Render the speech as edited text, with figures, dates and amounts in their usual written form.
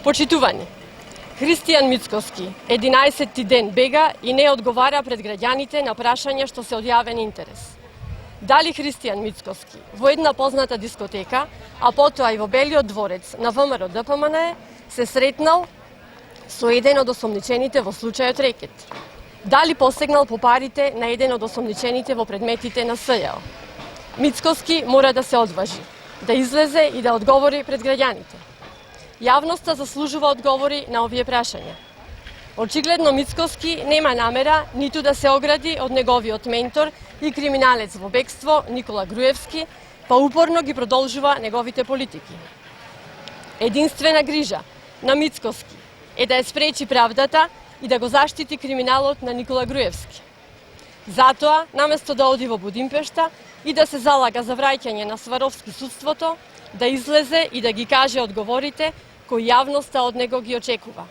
Почитувани, Христијан Мицкоски 11-ти ден бега и не одговара пред граѓаните на прашање што се од јавен интерес. Дали Христијан Мицкоски во една позната дискотека, а потоа и во Белиот дворец на ВМРО ДПМН се сретнал со еден од осомничените во случајот рекет? Дали посегнал по парите на еден од осомничените во предметите на СЈО? Мицкоски мора да се одважи, да излезе и да одговори пред граѓаните. Јавноста заслужува одговори на овие прашања. Очигледно Мицкоски нема намера ниту да се огради од неговиот ментор и криминалец во бегство Никола Груевски, па упорно ги продолжува неговите политики. Единствена грижа на Мицкоски е да ја спречи правдата и да го заштити криминалот на Никола Груевски. Затоа, наместо да оди во Будимпешта и да се залага за враќање на Сваровски судството, да излезе и да ги каже одговорите кои јавноста од него ги очекува.